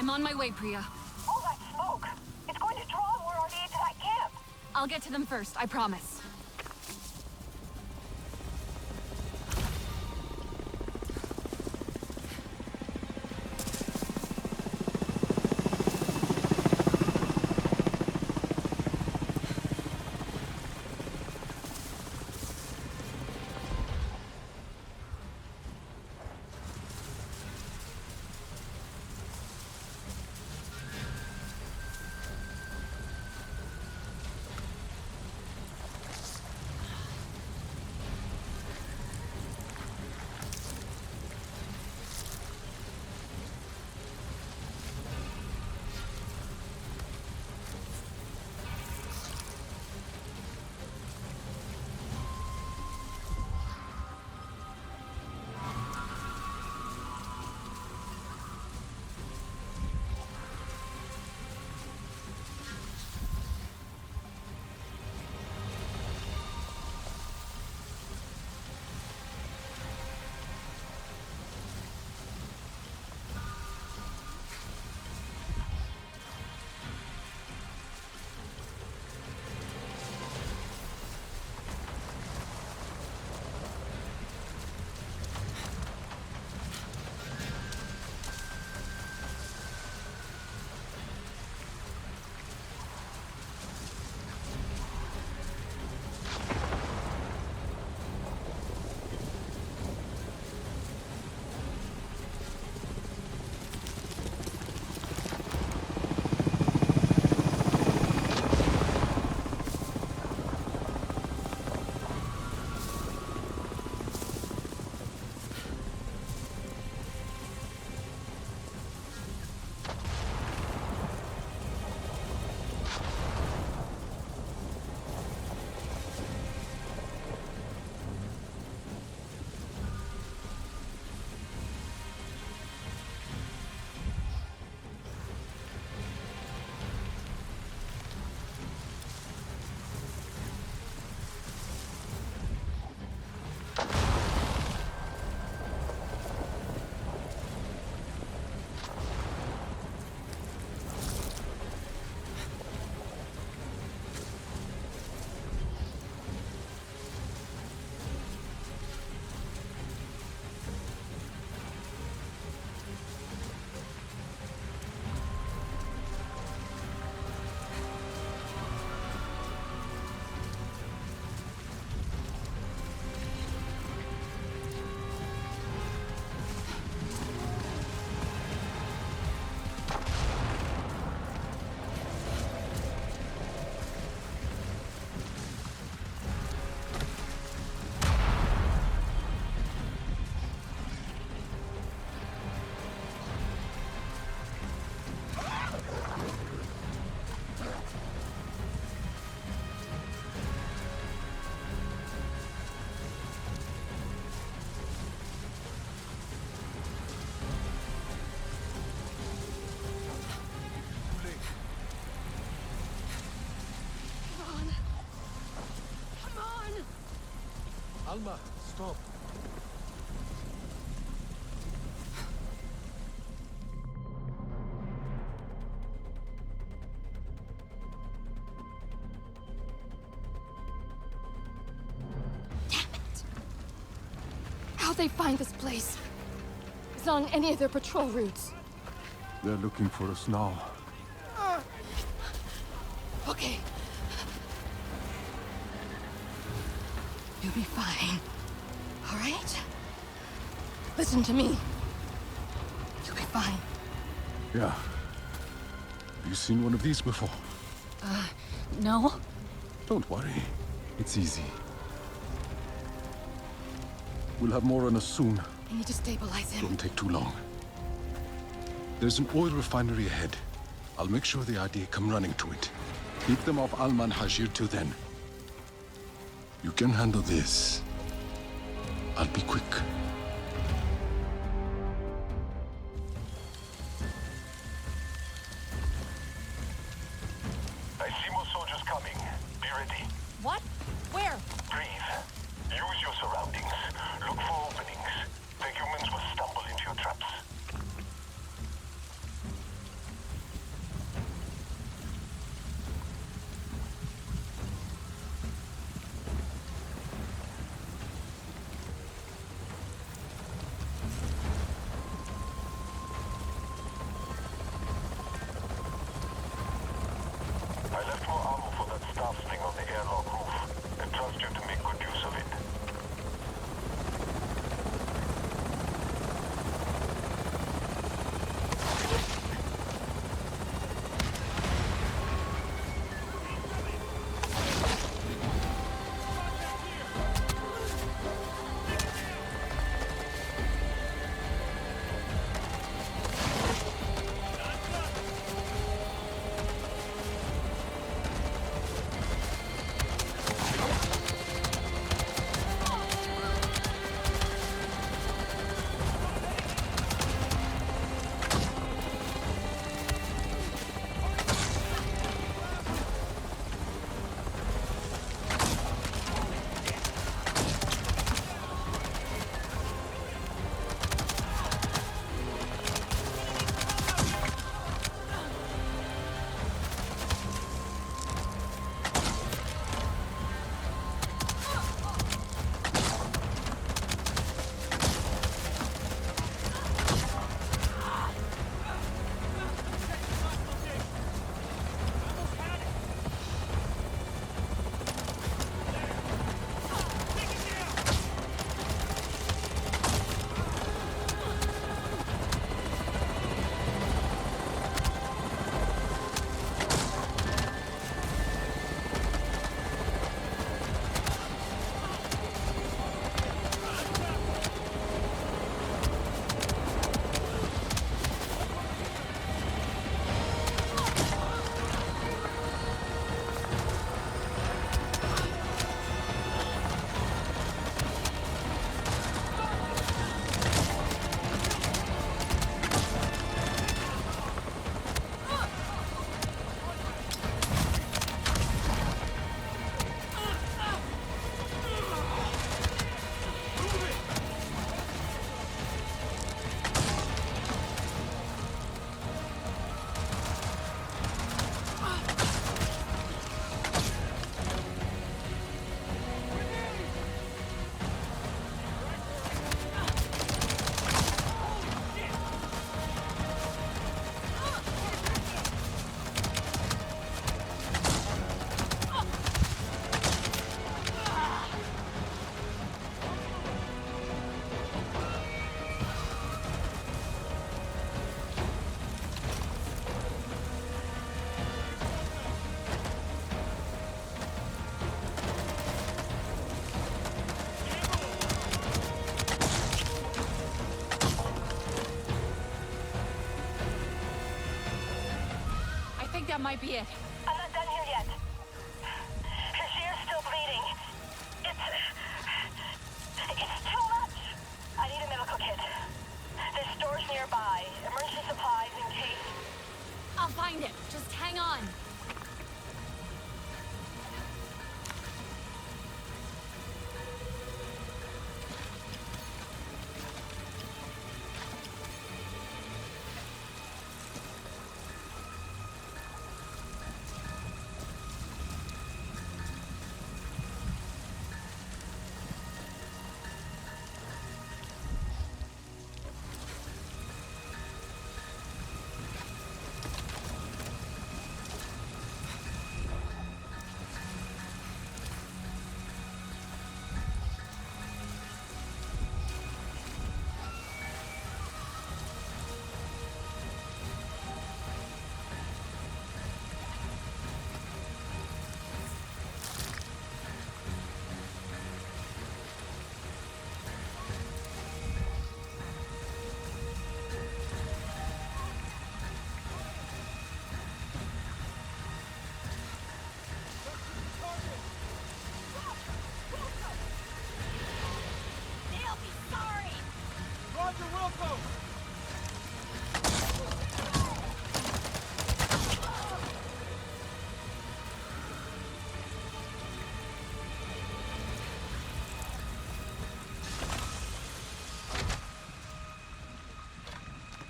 I'm on my way, Priya. All that smoke! It's going to draw more RDA to that camp! I'll get to them first, I promise. Alma, stop. How'd they find this place? It's not on any of their patrol routes. They're looking for us now. Okay. You'll be fine. All right? Listen to me. You'll be fine. Yeah. Have you seen one of these before? No? Don't worry. It's easy. We'll have more on us soon. I need to stabilize him. Don't take too long. There's an oil refinery ahead. I'll make sure the ID come running to it. Keep them off Alma and Hajir till then. You can handle this. I'll be quick. I see more soldiers coming. Be ready. What? Where? Breathe. Use your surroundings. Look for openings. The humans will stumble into your traps. that might be it. I'm not done here yet. His ear's still bleeding. It's too much. I need a medical kit. There's stores nearby. Emergency supplies in case. I'll find it. Just hang on.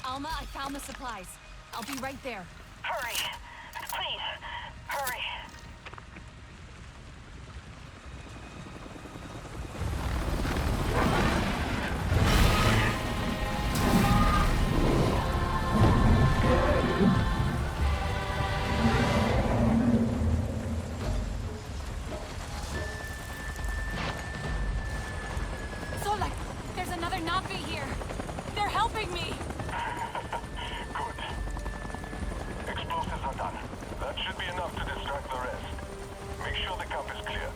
Alma, I found the supplies. I'll be right there. Hurry. Please, hurry. Solek, there's another Navi here. They're helping me. Good. Explosives are done. That should be enough to distract the rest. Make sure the camp is clear.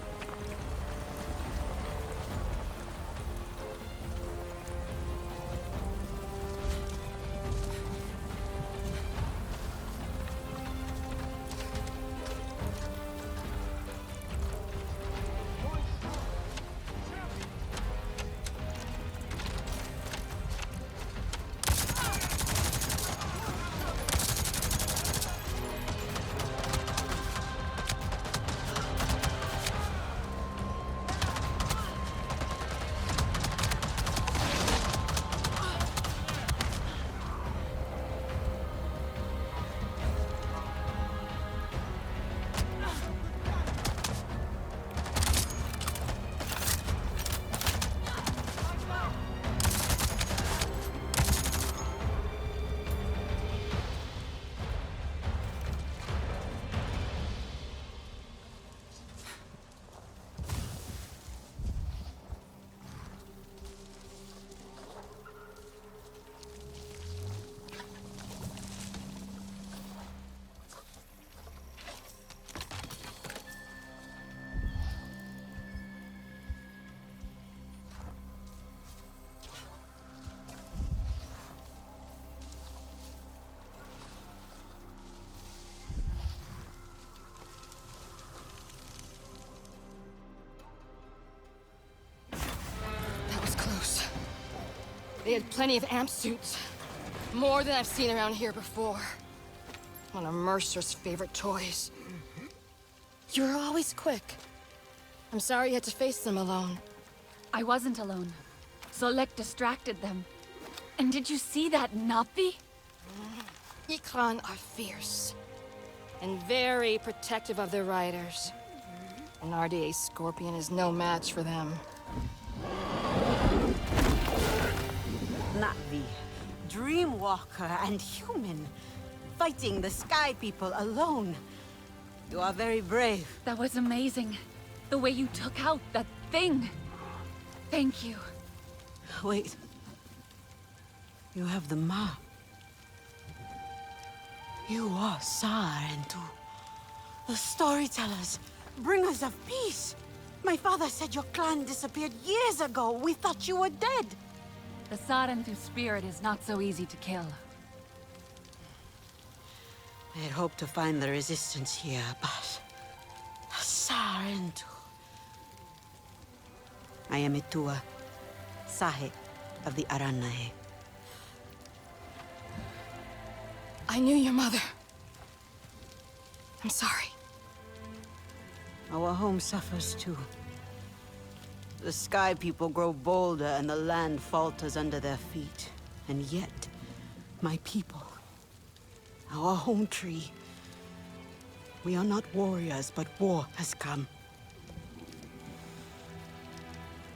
That was close. They had plenty of amp suits. More than I've seen around here before. One of Mercer's favorite toys. You were always quick. I'm sorry you had to face them alone. I wasn't alone. Solek distracted them. And did you see that Navi? Ikran are fierce. And very protective of their riders. An RDA Scorpion is no match for them. Navi, Dreamwalker and human, fighting the Sky People alone. You are very brave. That was amazing. The way you took out that thing. Thank you. Wait. You have the map. You are Sar and Tu, the storytellers, bringers of peace. My father said your clan disappeared years ago. We thought you were dead. The Sarentu spirit is not so easy to kill. I had hoped to find the resistance here, but... Sarentu. I am Itua, Sahe of the Aranahe. I knew your mother. I'm sorry. Our home suffers too. The Sky People grow bolder and the land falters under their feet. And yet, my people, our home tree, we are not warriors, but war has come.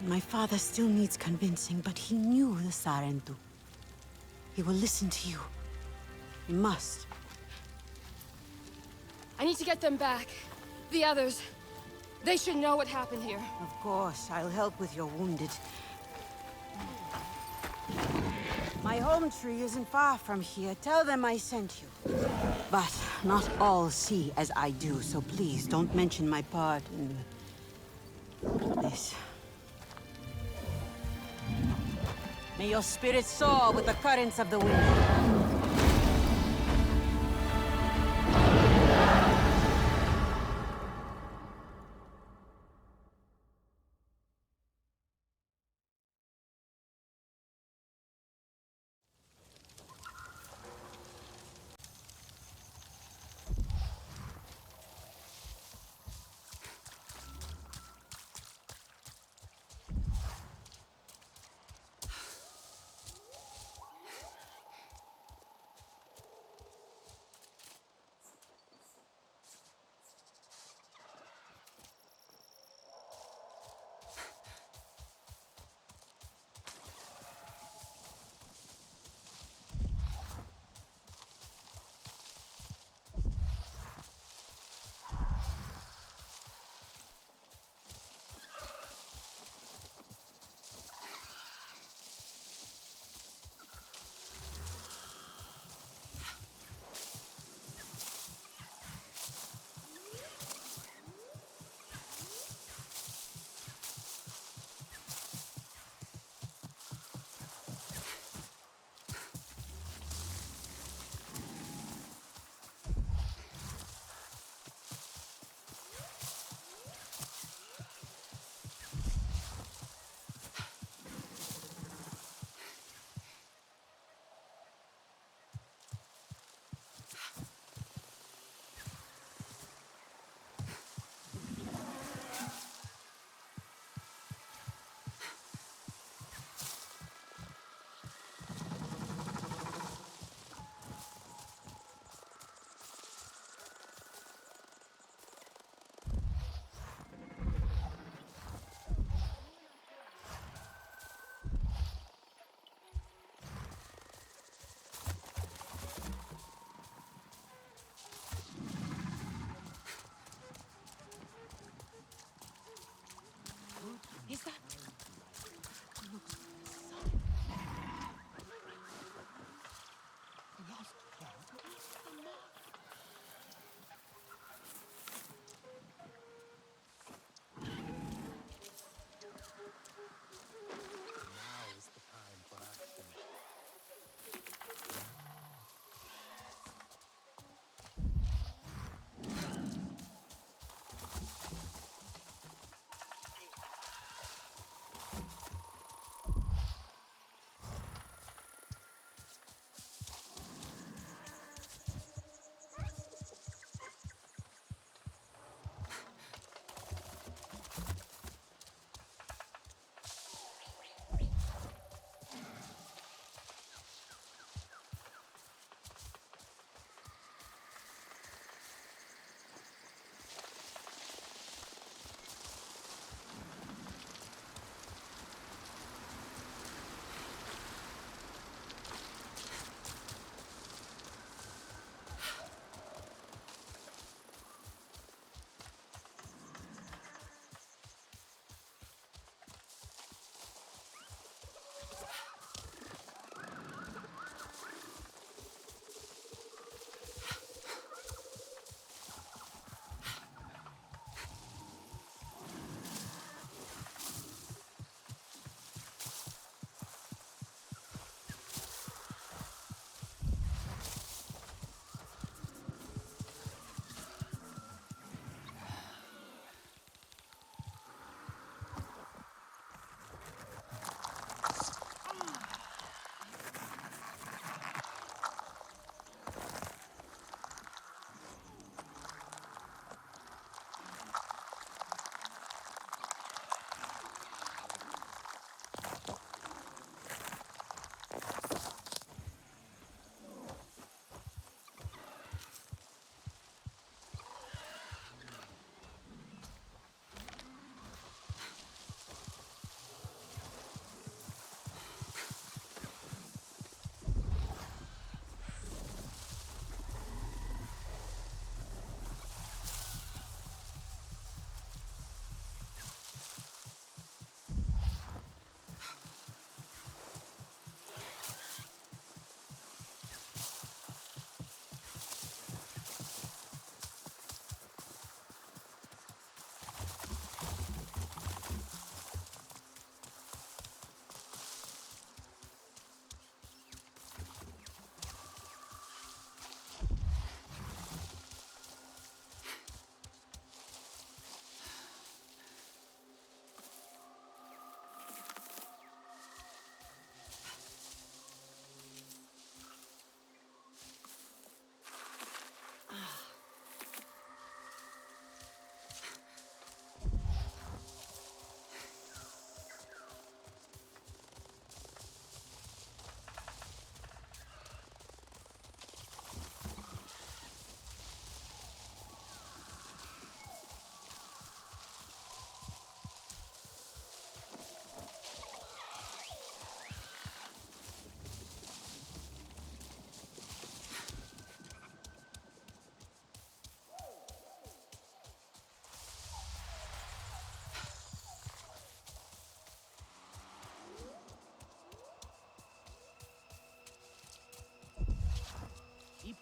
My father still needs convincing, but he knew the Sarentu. He will listen to you. He must. I need to get them back. The others. They should know what happened here. Of course, I'll help with your wounded. My home tree isn't far from here. Tell them I sent you. But not all see as I do, so please don't mention my part in this. May your spirit soar with the currents of the wind.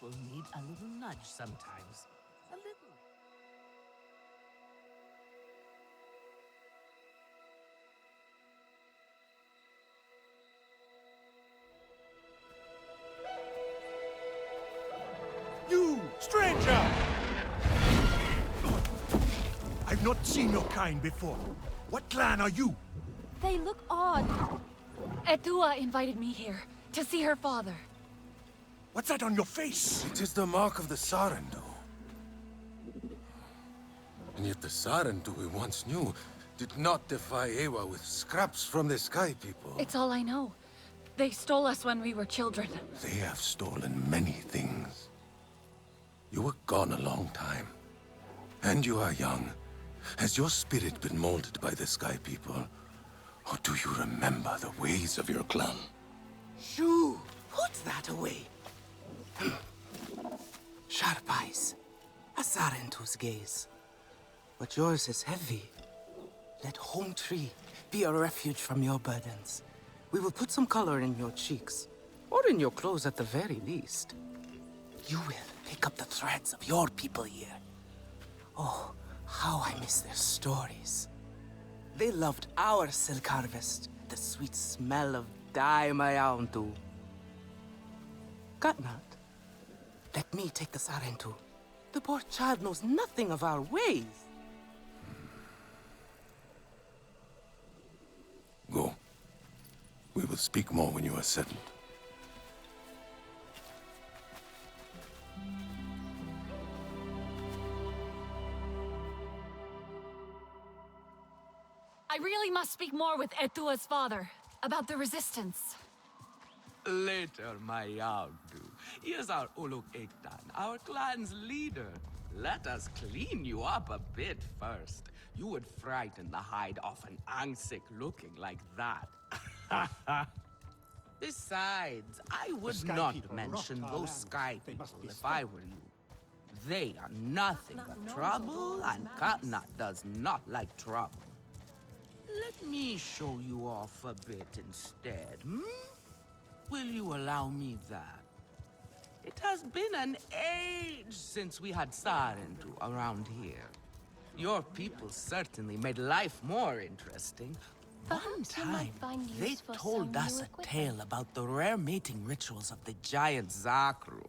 people need a little nudge sometimes. A little. You, stranger! I've not seen your kind before. What clan are you? They look odd. Etua invited me here to see her father. What's that on your face? It is the mark of the Sarentu. And yet the Sarentu we once knew did not defy Ewa with scraps from the Sky People. It's all I know. They stole us when we were children. They have stolen many things. You were gone a long time. And you are young. Has your spirit been molded by the Sky People? Or do you remember the ways of your clan? Shoo! Put that away. Sharp eyes. A Sarentu's gaze. But yours is heavy. Let Home Tree be a refuge from your burdens. We will put some color in your cheeks. Or in your clothes at the very least. You will pick up the threads of your people here. Oh, how I miss their stories. They loved our silk harvest, the sweet smell of dye mayauntu. Katnat, let me take the Sarentu. The poor child knows nothing of our ways. Go. We will speak more when you are settled. I really must speak more with Etua's father about the resistance. Later, my Yauntu. Here's our Uluk Ektan, our clan's leader. Let us clean you up a bit first. You would frighten the hide off an Angsik looking like that. Besides, I would not mention those Sky people if I were you. They are nothing but trouble, and Katnat does not like trouble. Let me show you off a bit instead, hmm? Will you allow me that? It has been an age since we had Sarentu around here. Your people certainly made life more interesting. One time, they told us a tale about the rare mating rituals of the giant Zakru.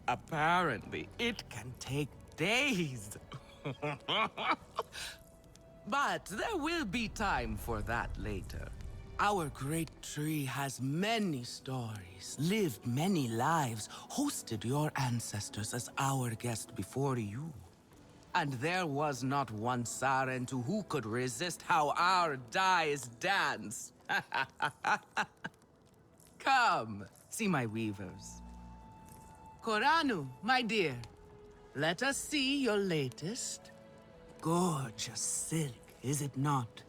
Apparently, it can take days. But there will be time for that later. Our great tree has many stories, lived many lives, hosted your ancestors as our guest before you. And there was not one Sarentu who could resist how our dyes dance. Come, see my weavers. Koranu, my dear, let us see your latest. Gorgeous silk, is it not?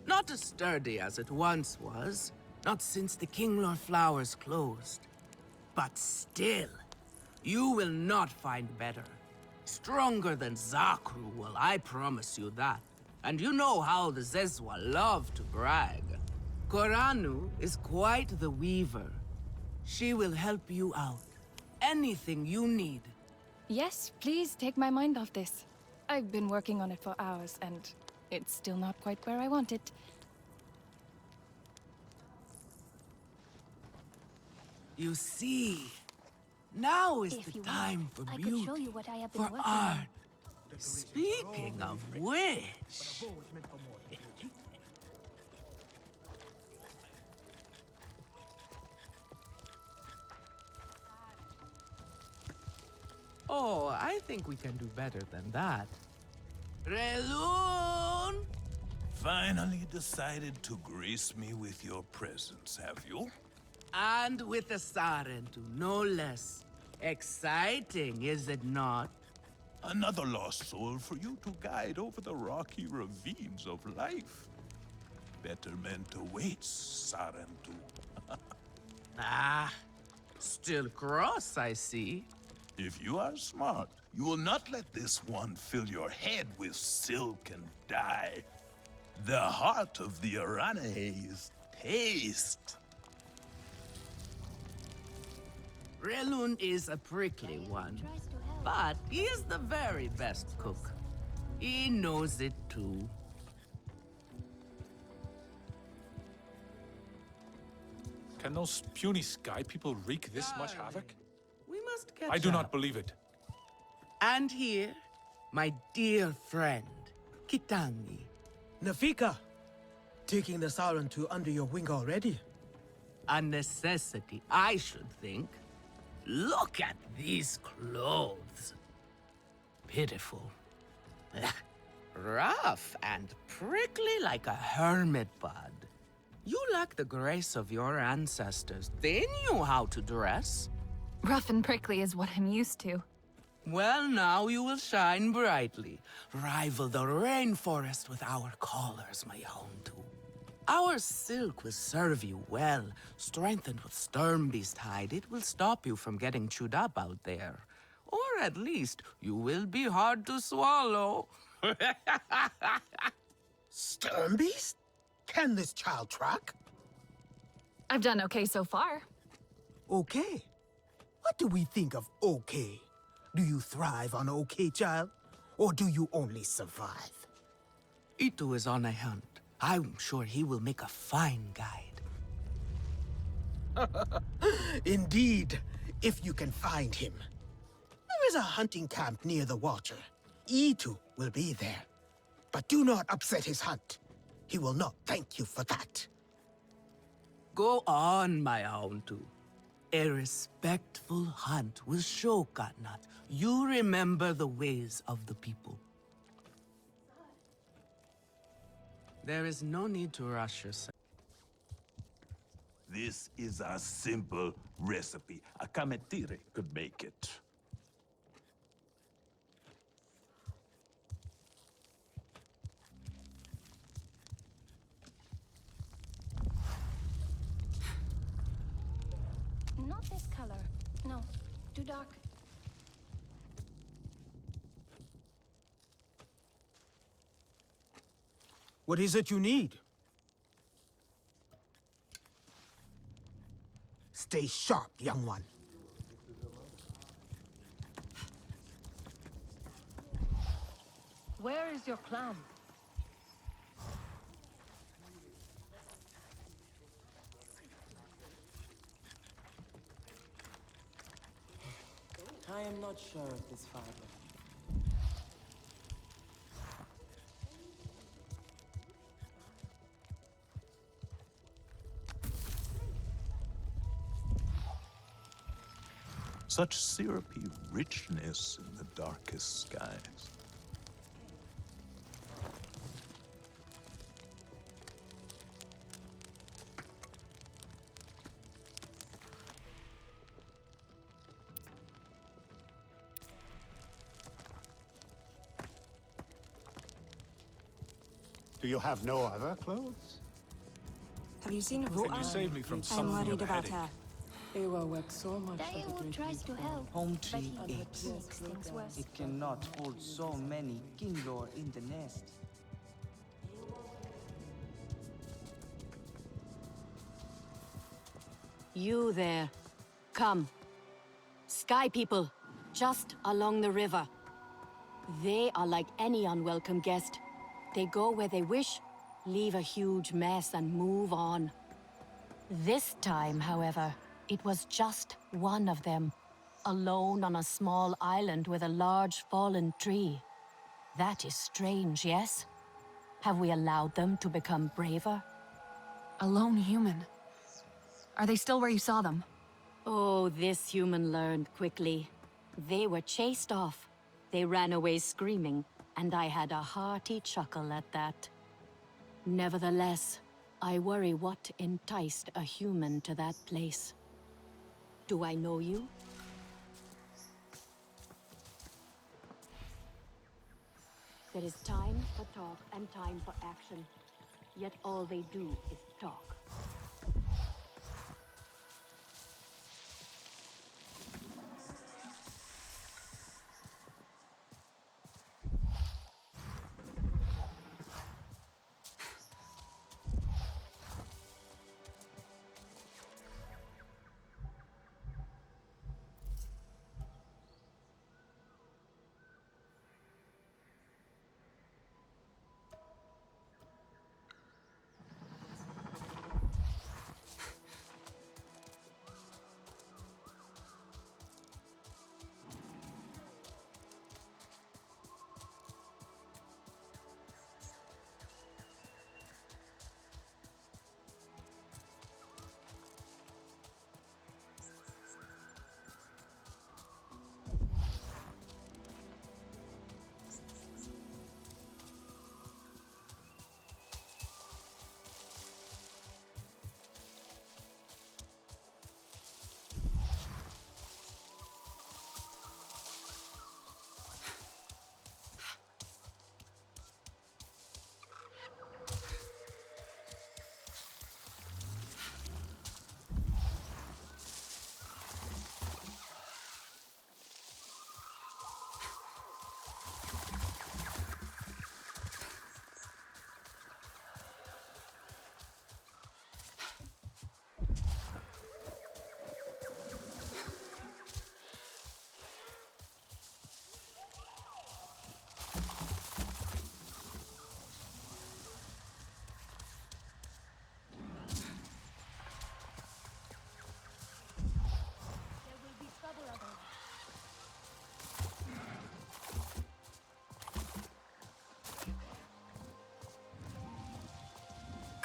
Not as sturdy as it once was, not since the Kinglor flowers closed. But still, you will not find better. Stronger than Zakru will, I promise you that. And you know how the Zezwa love to brag. Koranu is quite the weaver. She will help you out. Anything you need. Yes, please take my mind off this. I've been working on it for hours, and it's still not quite where I want it. You see, now is the time for beauty, for art. Speaking of which... Oh, I think we can do better than that. Relun! Finally decided to grace me with your presence, have you? And with a Sarentu, no less. Exciting, is it not? Another lost soul for you to guide over the rocky ravines of life. Betterment awaits, Sarentu. Ah, still cross, I see. If you are smart, you will not let this one fill your head with silk and dye. The heart of the Arane is taste. Relun is a prickly one, but he is the very best cook. He knows it too. Can those puny sky people wreak this much havoc? We must catch I do up. not believe it. And here, my dear friend, Kitangi. Nafika, taking the Sarantu under your wing already. A necessity, I should think. Look at these clothes. Pitiful. Rough and prickly like a hermit bud. You lack the grace of your ancestors. They knew how to dress. Rough and prickly is what I'm used to. Well, now you will shine brightly. Rival the rainforest with our collars, my Houndu. Our silk will serve you well. Strengthened with Sternbeast hide, it will stop you from getting chewed up out there. Or at least, you will be hard to swallow. Sternbeast? Can this child track? I've done okay so far. Okay. What do we think of okay? Do you thrive on okay, child? Or do you only survive? Itu is on a hunt. I'm sure he will make a fine guide. Indeed, if you can find him. There is a hunting camp near the Watcher. Itu will be there. But do not upset his hunt. He will not thank you for that. Go on, my Houndu. A respectful hunt will show Katnat you remember the ways of the people. There is no need to rush yourself. This is a simple recipe. A kametire could make it. Not this color. No, too dark. What is it you need? Stay sharp, young one. Where is your clan? I am not sure of this, father. Such syrupy richness in the darkest skies. Do you have no other clothes? Have you seen Can you save me from something of a headache? Ewa works so much for the Daewoo great tries to people. help, Home but tree he aches. makes things worse. It cannot hold so many Kinglor in the nest. You there. Come. Sky people, just along the river. They are like any unwelcome guest. They go where they wish, leave a huge mess, and move on. This time, however, it was just one of them, alone on a small island with a large fallen tree. That is strange, yes? Have we allowed them to become braver? A lone human. Are they still where you saw them? Oh, this human learned quickly. They were chased off. They ran away screaming, and I had a hearty chuckle at that. Nevertheless, I worry what enticed a human to that place. Do I know you? There is time for talk and time for action. Yet all they do is talk.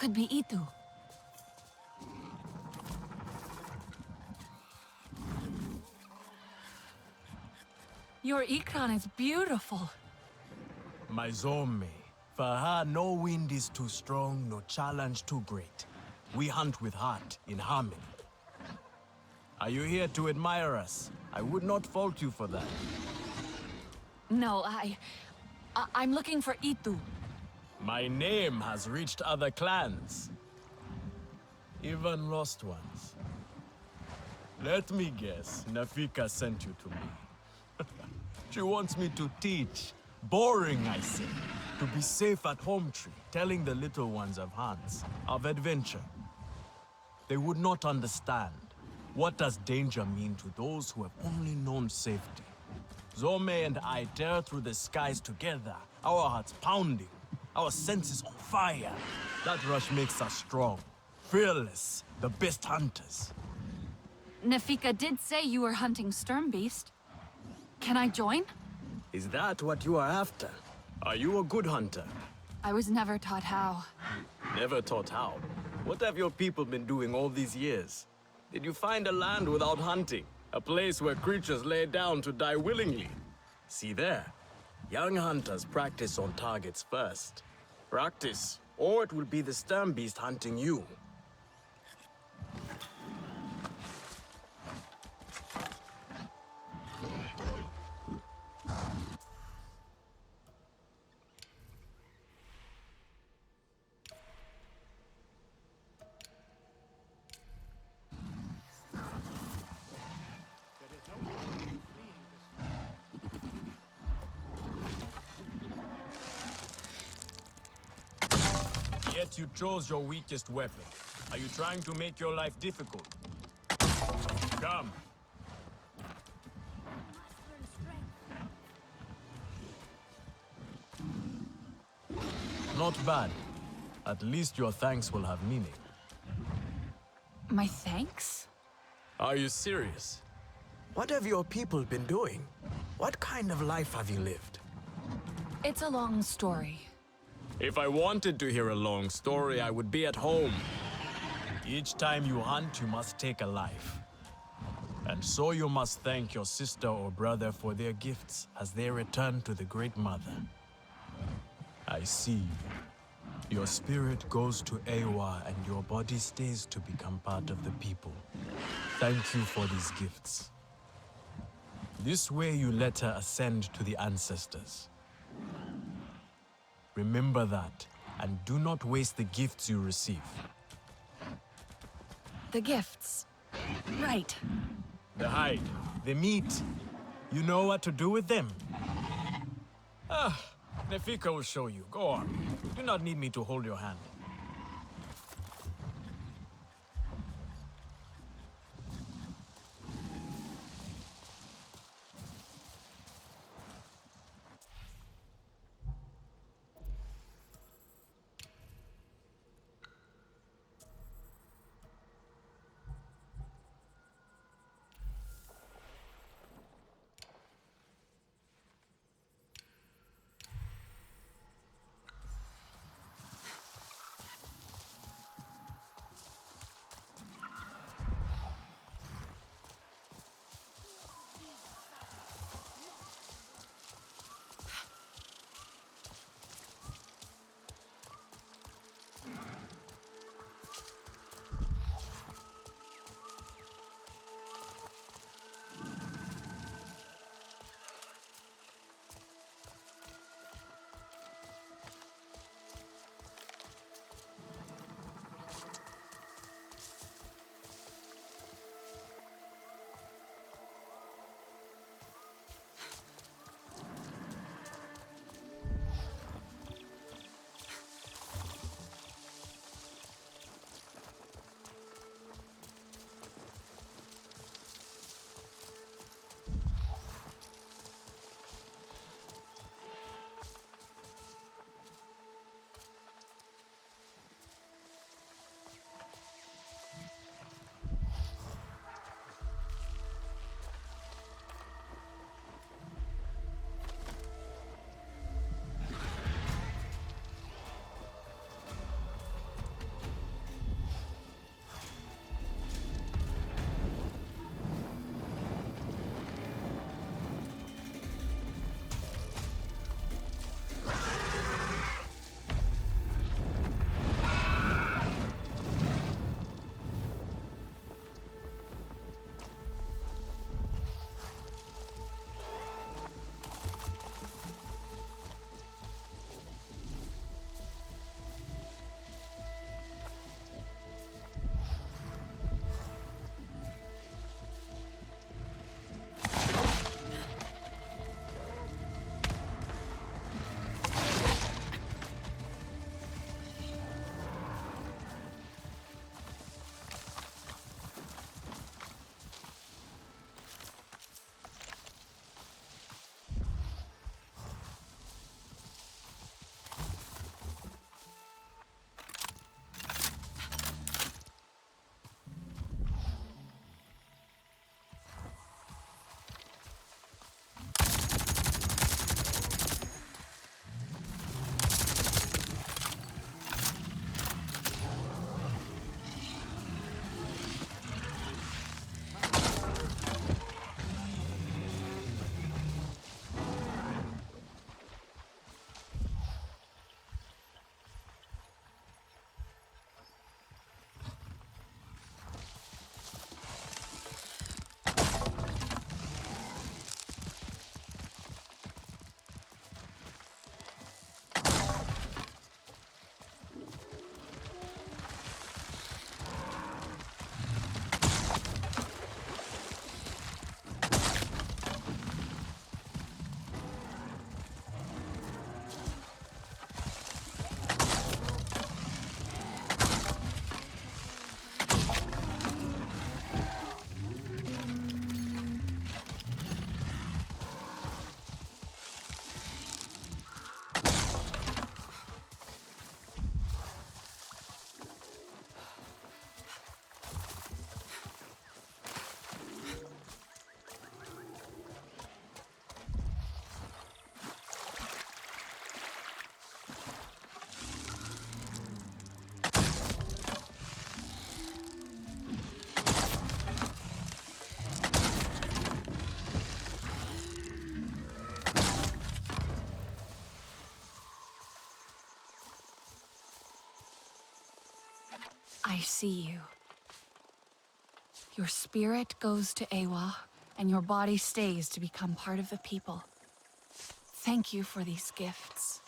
could be Itu. Your Ikran is beautiful. My Zome. For her, no wind is too strong, no challenge too great. We hunt with heart, in harmony. Are you here to admire us? I would not fault you for that. No, I'm looking for Itu. My name has reached other clans. Even lost ones. Let me guess, Nafika sent you to me. She wants me to teach. Boring, I say. To be safe at home tree, telling the little ones of Hans, of adventure. They would not understand. What does danger mean to those who have only known safety? Zome and I tear through the skies together, our hearts pounding, our senses on fire. That rush makes us strong, fearless, the best hunters. Nafika did say you were hunting Sturmbeast. Can I join? Is that what you are after? Are you a good hunter? I was never taught how. Never taught how? What have your people been doing all these years? Did you find a land without hunting? A place where creatures lay down to die willingly? See there. Young hunters practice on targets first. Practice, or it will be the Sturmbeast hunting you. Yet you chose your weakest weapon. Are you trying to make your life difficult? Come. Not bad. At least your thanks will have meaning. My thanks? Are you serious? What have your people been doing? What kind of life have you lived? It's a long story. If I wanted to hear a long story, I would be at home. Each time you hunt, you must take a life. And so you must thank your sister or brother for their gifts as they return to the Great Mother. I see. Your spirit goes to Ewa and your body stays to become part of the people. Thank you for these gifts. This way you let her ascend to the ancestors. Remember that, and do not waste the gifts you receive. The gifts. Right. The hide, the meat. You know what to do with them. Nefika will show you. Go on. You do not need me to hold your hand. see you. Your spirit goes to Ewa, and your body stays to become part of the people. Thank you for these gifts.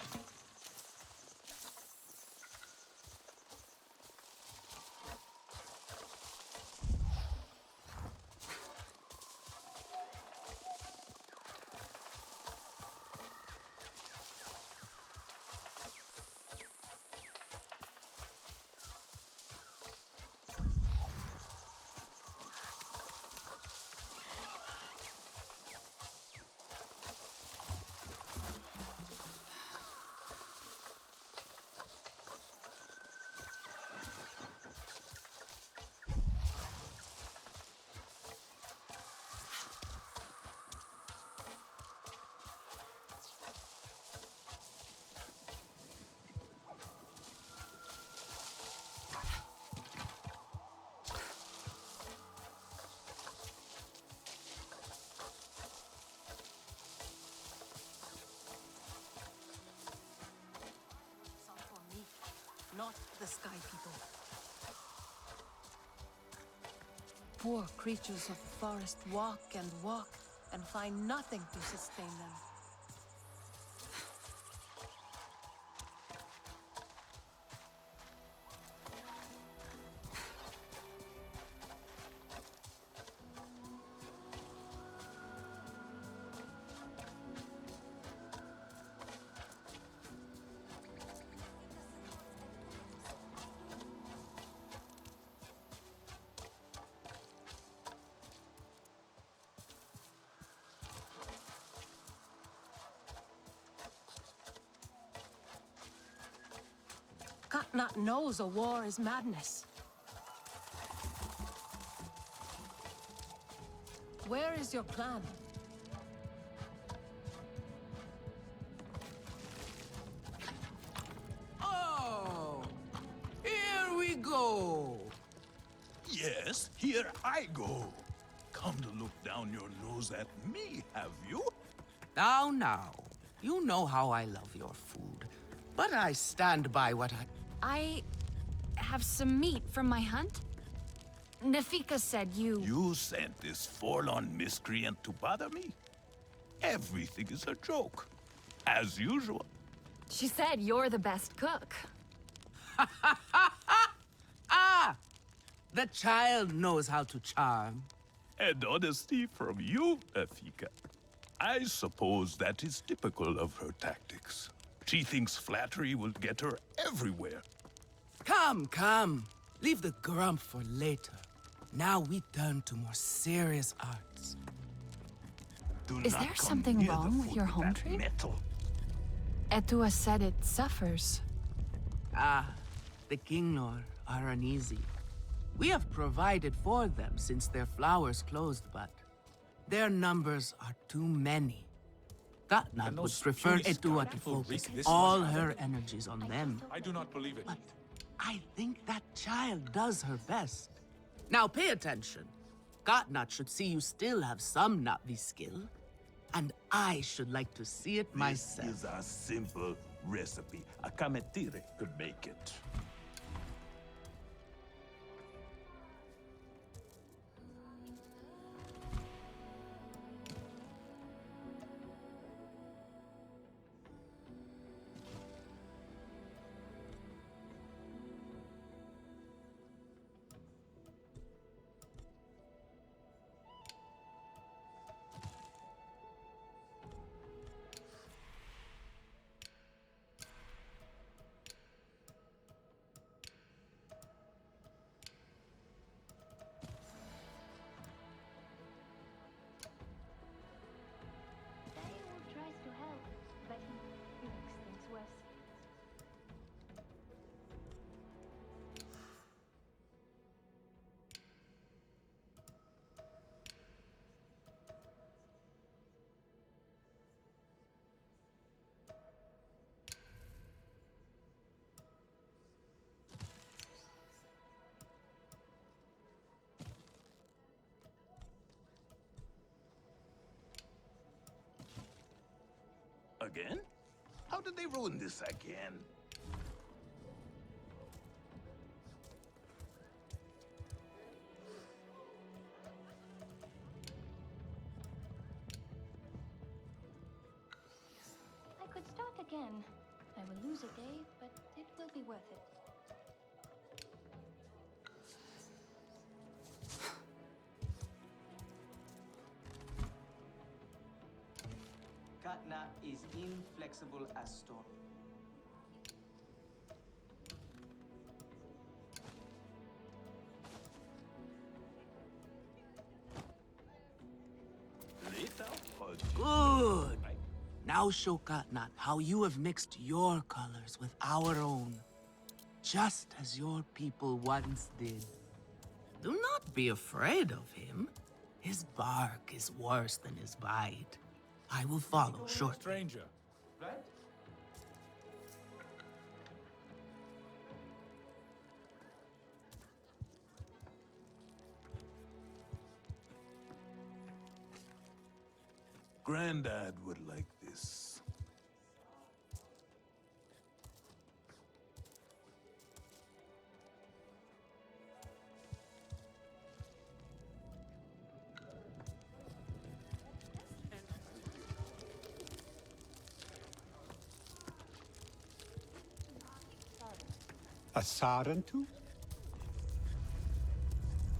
Not the Sky People. Poor creatures of the forest walk and find nothing to sustain them. Katnat knows a war is madness. Where is your plan? Oh, here we go. Yes, here I go. Come to look down your nose at me, have you? Now. You know how I love your food. But I stand by what I have some meat from my hunt. Nafika said you... You sent this forlorn miscreant to bother me? Everything is a joke. As usual. She said you're the best cook. Ah! The child knows how to charm. And honesty from you, Nafika. I suppose that is typical of her tactics. She thinks flattery will get her everywhere. Come. Leave the grump for later. Now we turn to more serious arts. Is there something wrong with your home tree? Etua said it suffers. The Kinglor are uneasy. We have provided for them since their flowers closed, but their numbers are too many. Katnat would prefer Etua to focus all her energies on them. I do not believe it. But I think that child does her best. Now pay attention. Katnat should see you still have some Na'vi skill, and I should like to see it myself. This is a simple recipe. A Kametire could make it. Tries to help, but he makes things worse. Again? How did they ruin this again? again. I will lose a day, but it will be worth it. Katna is inflexible as stone. Good. Now show Katnat how you have mixed your colors with our own, just as your people once did. Do not be afraid of him. His bark is worse than his bite. I will follow shortly. Stranger. Right? Grandad would like this. A Sarentu?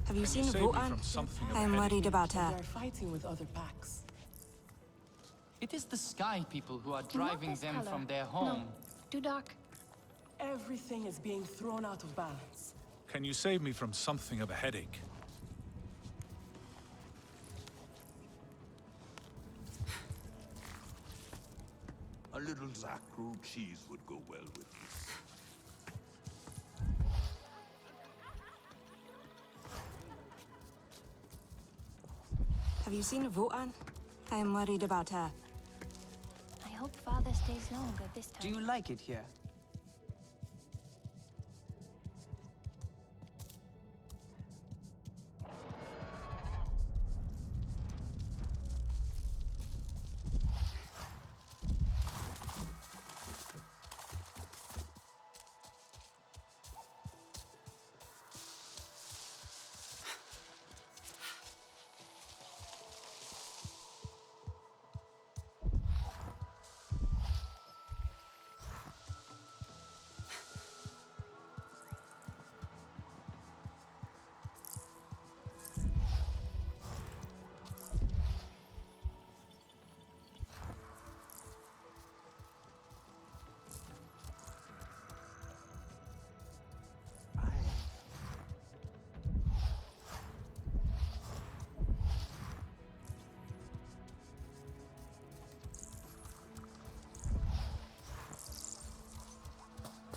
Have you seen Save me Votan? from something of I'm a worried about her. They're fighting with other packs. It is the Sky People who are Not driving this them color. from their home. No, too dark. Everything is being thrown out of balance. Can you save me from something of a headache? A little Zakru cheese would go well with this. Have you seen Votan? I am worried about her. I hope Father stays longer this time. Do you like it here?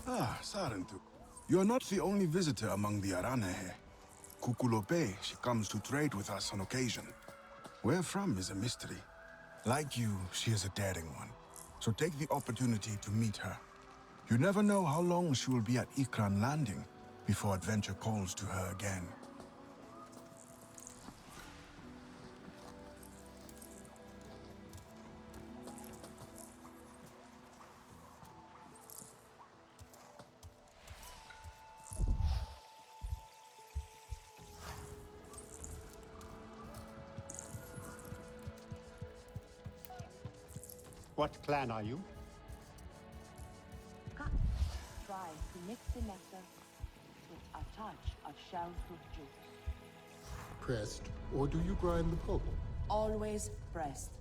Ah, Sarentu. You are not the only visitor among the Aranehe. Kukulope, she comes to trade with us on occasion. Where from is a mystery. Like you, she is a daring one. So take the opportunity to meet her. You never know how long she will be at Ikran Landing before adventure calls to her again. What clan are you? Try to mix the nectar with a touch of shellfish juice. Pressed, or do you grind the pulp? Always pressed.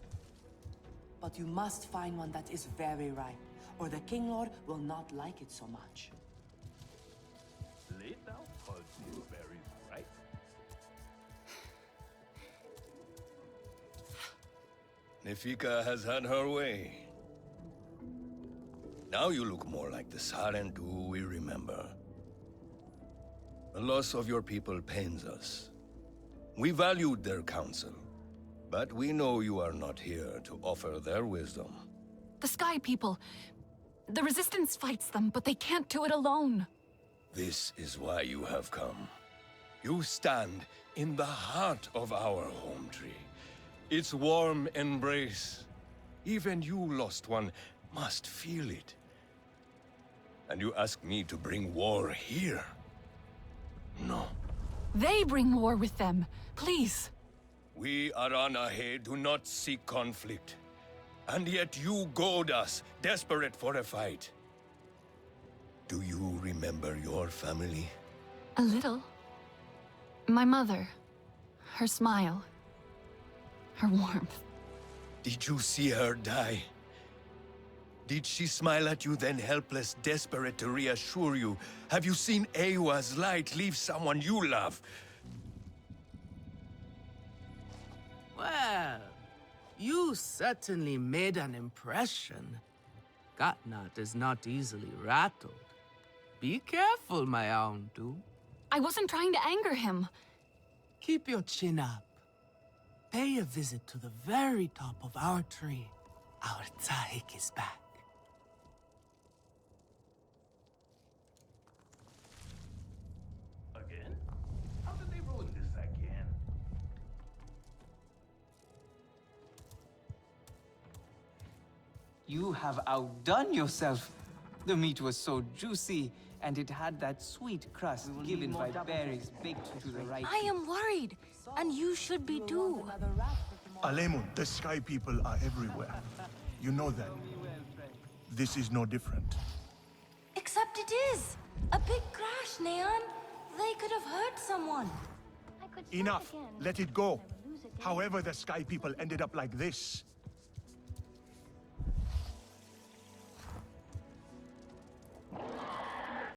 But you must find one that is very ripe, or the King Lord will not like it so much. Late now, berries, right? Nefika has had her way. Now you look more like the Sarentu we remember. The loss of your people pains us. We valued their counsel, but we know you are not here to offer their wisdom. The Sky People. The Resistance fights them, but they can't do it alone. This is why you have come. You stand in the heart of our home tree. Its warm embrace. Even you, lost one, must feel it. And you ask me to bring war here? No. They bring war with them. Please. We Aranahe do not seek conflict. And yet you goad us, desperate for a fight. Do you remember your family? A little. My mother. Her smile. Her warmth. Did you see her die? Did she smile at you then, helpless, desperate to reassure you? Have you seen Ewa's light leave someone you love? Well, you certainly made an impression. Katnat is not easily rattled. Be careful, my Auntu. I wasn't trying to anger him. Keep your chin up. Pay a visit to the very top of our tree. Our Tsahik is back. Again? How did they ruin this again? You have outdone yourself. The meat was so juicy, and it had that sweet crust given by berries baked to the right. I am worried, and you should be too. Alemun, the Sky People are everywhere. You know that. This is no different. Except it is. A big crash, Neon. They could have hurt someone. Enough. Let it go. However the Sky People ended up like this,